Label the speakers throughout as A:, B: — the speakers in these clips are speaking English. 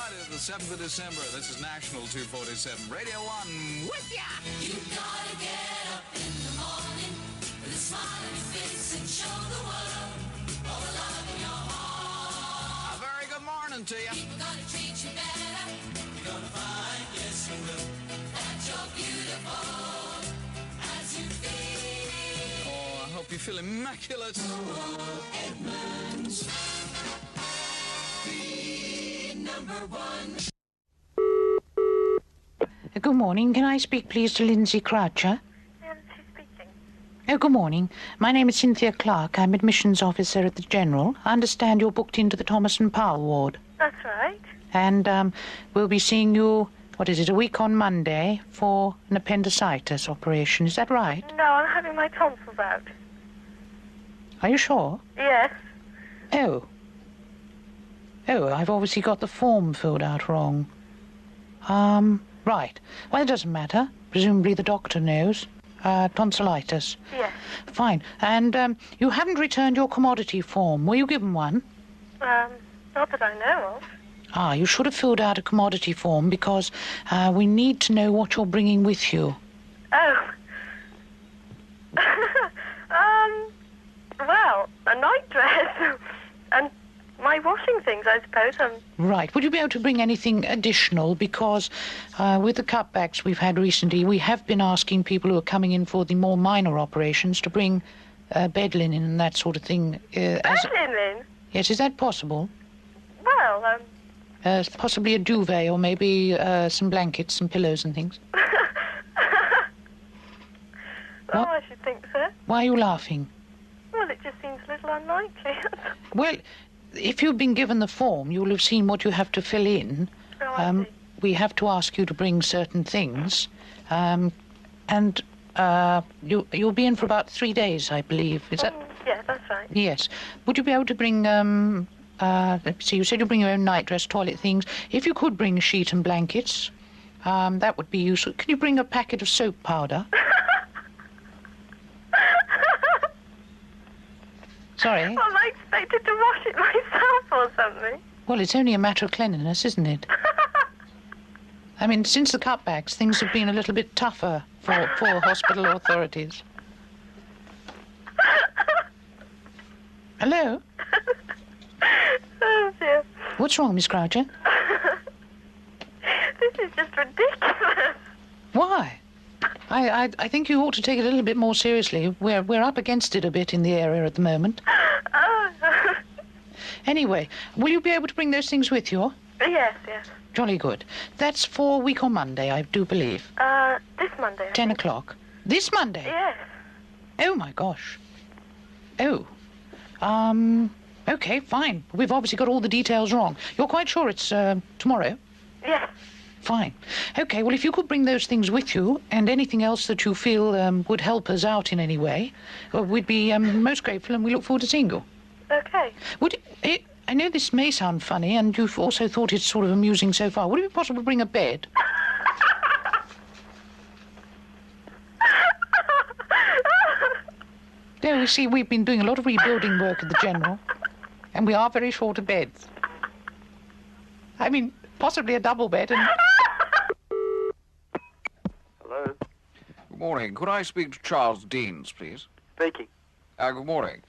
A: Friday, the 7th of December. This is National 247. Radio 1 with ya!
B: You gotta get up in the morning with a smile on your face and show the world all the love in your heart.
A: A very good morning to you.
B: People gonna treat you better. You're gonna find, yes you will, that you're beautiful as you feel.
A: Oh, I hope you feel immaculate.
B: Noel Edmonds, the number one.
C: Good morning. Can I speak, please, to Lindsay Croucher?
D: She's speaking.
C: Oh, good morning. My name is Cynthia Clark. I'm admissions officer at the General. I understand you're booked into the Thomas and Powell ward.
D: That's right.
C: And we'll be seeing you, a week on Monday for an appendicitis operation. Is that right?
D: No, I'm having my tonsils out.
C: Are you sure?
D: Yes.
C: Oh, I've obviously got the form filled out wrong. Right. Well, it doesn't matter. Presumably the doctor knows. Tonsillitis.
D: Yes.
C: Fine. And you haven't returned your commodity form. Were you given one?
D: Not that I know of.
C: You should have filled out a commodity form because we need to know what you're bringing with you.
D: Oh. Well, a nightdress. And my washing things, I suppose.
C: Right. Would you be able to bring anything additional? Because with the cutbacks we've had recently, we have been asking people who are coming in for the more minor operations to bring bed linen and that sort of thing.
D: Bed linen?
C: Yes, is that possible?
D: Well,
C: Possibly a duvet or maybe some blankets, some pillows and things.
D: Oh, I should think so.
C: Why are you laughing?
D: Well, it just seems a little unlikely.
C: Well, if you've been given the form, you'll have seen what you have to fill in.
D: Oh, I see.
C: We have to ask you to bring certain things. And you'll be in for about 3 days, I believe. Is that?
D: Yeah, that's right.
C: Yes. Would you be able to bring, let's see, you said you'll bring your own nightdress, toilet things. If you could bring a sheet and blankets, that would be useful. Can you bring a packet of soap powder? Sorry?
D: Well, I expected to wash it myself or something.
C: Well, it's only a matter of cleanliness, isn't it? I mean, since the cutbacks, things have been a little bit tougher for hospital authorities. Hello?
D: Oh, dear.
C: What's wrong, Miss Croucher?
D: This is just ridiculous.
C: Why? I think you ought to take it a little bit more seriously. We're up against it a bit in the area at the moment.
D: Oh.
C: Anyway, will you be able to bring those things with you?
D: Yes.
C: Jolly good. That's for a week on Monday, I do believe.
D: This Monday.
C: 10 o'clock. This Monday?
D: Yes.
C: Oh, my gosh. Oh. Okay, fine. We've obviously got all the details wrong. You're quite sure it's tomorrow?
D: Yes.
C: Fine. Okay, well, if you could bring those things with you and anything else that you feel would help us out in any way, we'd be most grateful and we look forward to seeing you.
D: Okay.
C: I know this may sound funny and you've also thought it's sort of amusing so far. Would it be possible to bring a bed? No, you see, we've been doing a lot of rebuilding work at the General and we are very short of beds. I mean, possibly a double bed and...
E: Hello?
A: Good morning. Could I speak to Charles Deans, please?
E: Speaking.
A: Good morning.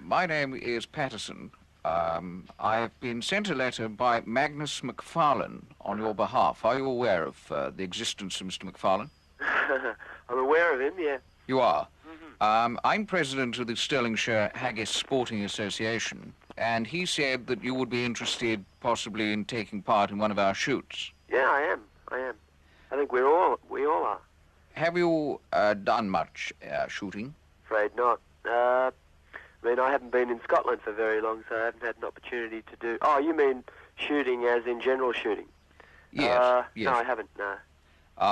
A: My name is Patterson. I've been sent a letter by Magnus McFarlane on your behalf. Are you aware of the existence of Mr. McFarlane?
E: I'm aware of him, yeah.
A: You are? I'm president of the Stirlingshire Haggis Sporting Association, and he said that you would be interested possibly in taking part in one of our shoots.
E: Yeah, I am. I think we all are.
A: Have you done much shooting?
E: Afraid not. I haven't been in Scotland for very long, so I haven't had an opportunity to do... Oh, you mean shooting as in general shooting?
A: Yes, yes.
E: No, I haven't, no.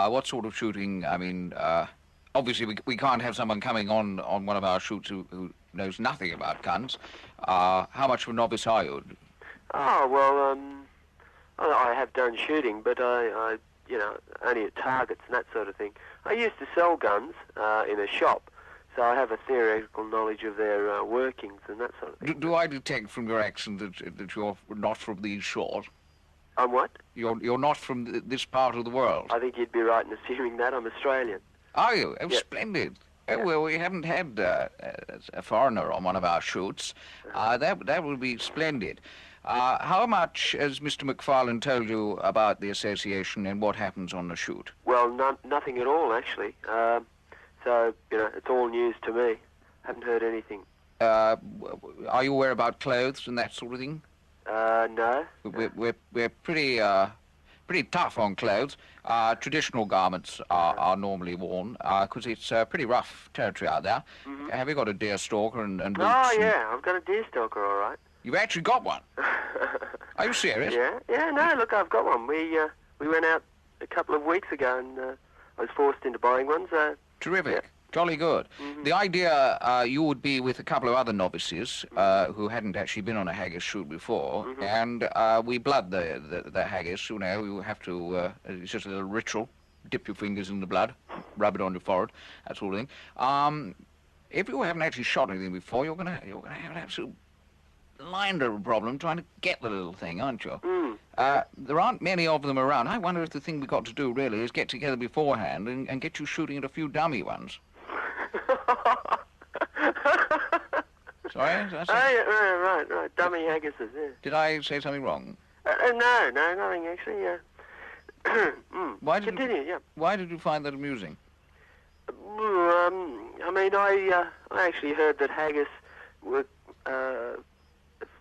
A: What sort of shooting? I mean, obviously we can't have someone coming on one of our shoots who knows nothing about guns. How much of a novice are you?
E: Oh, well, I have done shooting, but I only at targets and that sort of thing. I used to sell guns in a shop, so I have a theoretical knowledge of their workings and that sort of thing.
A: Do I detect from your accent that you're not from these shores?
E: I'm what?
A: You're not from this part of the world.
E: I think you'd be right in assuming that. I'm Australian.
A: Are you? Oh,
E: Yeah.
A: splendid.
E: Yeah.
A: Oh, well, we haven't had a foreigner on one of our shoots. That would be splendid. How much has Mr. McFarlane told you about the association and what happens on the shoot?
E: Well, nothing at all, actually. So, it's all news to me. Haven't heard anything.
A: Are you aware about clothes and that sort of thing?
E: No.
A: We're pretty tough on clothes. Traditional garments are normally worn because it's pretty rough territory out there.
E: Mm-hmm.
A: Have you got a deer stalker and boots?
E: Oh,
A: and-
E: yeah, I've got a deer stalker, all right.
A: You've actually got one? Are you serious?
E: Yeah, no, look, I've got one. We went out a couple of weeks ago and I was forced into buying one, so...
A: Terrific.
E: Yeah.
A: Jolly good.
E: Mm-hmm.
A: The idea you would be with a couple of other novices who hadn't actually been on a haggis shoot before,
E: Mm-hmm.
A: and we blood the haggis. You know, you have to. It's just a little ritual. Dip your fingers in the blood, rub it on your forehead, that sort of thing. If you haven't actually shot anything before, you're gonna have an absolute line of a problem trying to get the little thing, aren't you?
E: Mm.
A: There aren't many of them around. I wonder if the thing we've got to do really is get together beforehand and get you shooting at a few dummy ones. Sorry? Did I say-
E: Oh, yeah, right. Dummy haggises, yeah.
A: Did I say something wrong?
E: No, nothing actually, yeah.
A: Why did
E: Continue, yeah.
A: Why did you find that amusing?
E: I mean, I actually heard that haggis were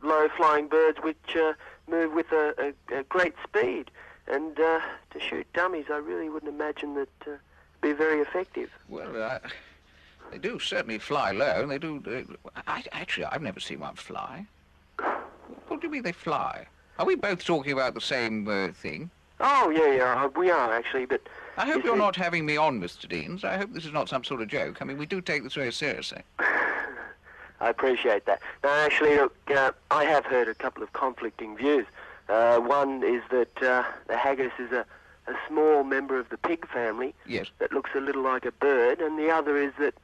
E: low-flying birds which move with a great speed. And to shoot dummies, I really wouldn't imagine that be very effective.
A: Well, they do certainly fly low, and they do... I've never seen one fly. What do you mean they fly? Are we both talking about the same thing?
E: Oh, yeah, we are actually, but...
A: I hope
E: you
A: you're
E: see-
A: not having me on, Mr. Deans. I hope this is not some sort of joke. I mean, we do take this very seriously.
E: I appreciate that. No, actually, look, I have heard a couple of conflicting views. One is that the haggis is a small member of the pig family
A: Yes.
E: that looks a little like a bird, and the other is that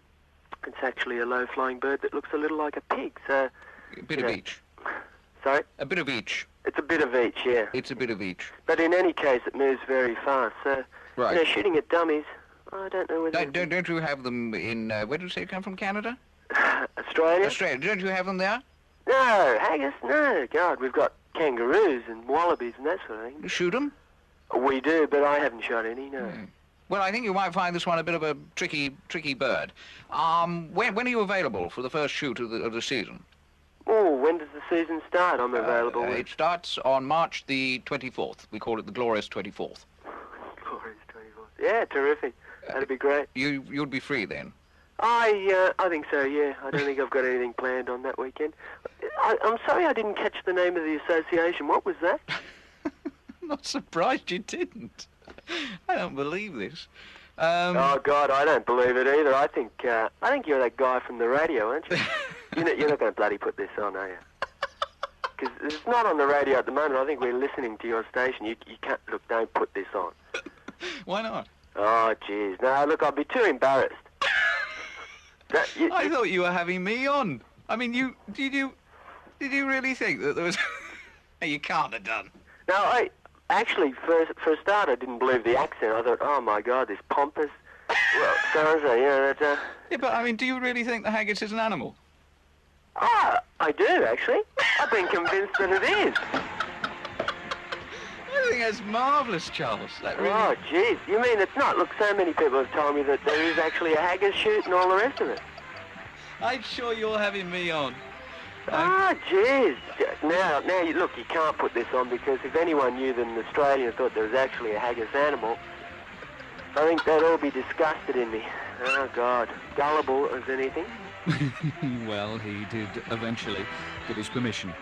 E: it's actually a low-flying bird that looks a little like a pig. So,
A: A bit of
E: Yeah.
A: each.
E: sorry,
A: A bit of each.
E: it's a bit of each, yeah.
A: It's a bit of each.
E: But in any case, it moves very fast. So,
A: Right.
E: shooting at dummies, I don't know whether
A: Don't you have them in... where did you say you come from? Canada?
E: Australia.
A: Australia. Don't you have them there?
E: No, haggis. No, God, we've got kangaroos and wallabies and that sort of thing.
A: You shoot them?
E: We do, but I haven't shot any. No.
A: Well, I think you might find this one a bit of a tricky bird. When are you available for the first shoot of the season?
E: Oh, when does the season start? I'm available.
A: It starts on March the 24th. We call it the Glorious 24th.
E: Glorious 24th. Yeah, terrific. That'd be great.
A: You'd be free then.
E: I think so. Yeah, I don't think I've got anything planned on that weekend. I'm sorry I didn't catch the name of the association. What was that?
A: I'm not surprised you didn't. I don't believe this.
E: Oh God, I don't believe it either. I think you're that guy from the radio, aren't you? You're not going to bloody put this on, are you? Because it's not on the radio at the moment. I think we're listening to your station. You can't look. Don't put this on.
A: Why not?
E: Oh jeez. No, look, I'd be too embarrassed.
A: I thought you were having me on. I mean, did you really think that there was... You can't have done.
E: No, I actually, for a start, I didn't believe the accent. I thought, oh my God, this pompous. Well, so yeah, that.
A: Yeah, but I mean, do you really think the haggis is an animal?
E: I do actually. I've been convinced that it is.
A: I think that's marvellous, Charles. That really...
E: Oh, jeez. You mean it's not? Look, so many people have told me that there is actually a haggis shoot and all the rest of it.
A: I'm sure you're having me on.
E: Ah, jeez. Now, look, you can't put this on because if anyone knew that an Australian thought there was actually a haggis animal, I think they'd all be disgusted in me. Oh, God. Gullible as anything.
A: Well, he did eventually get his permission.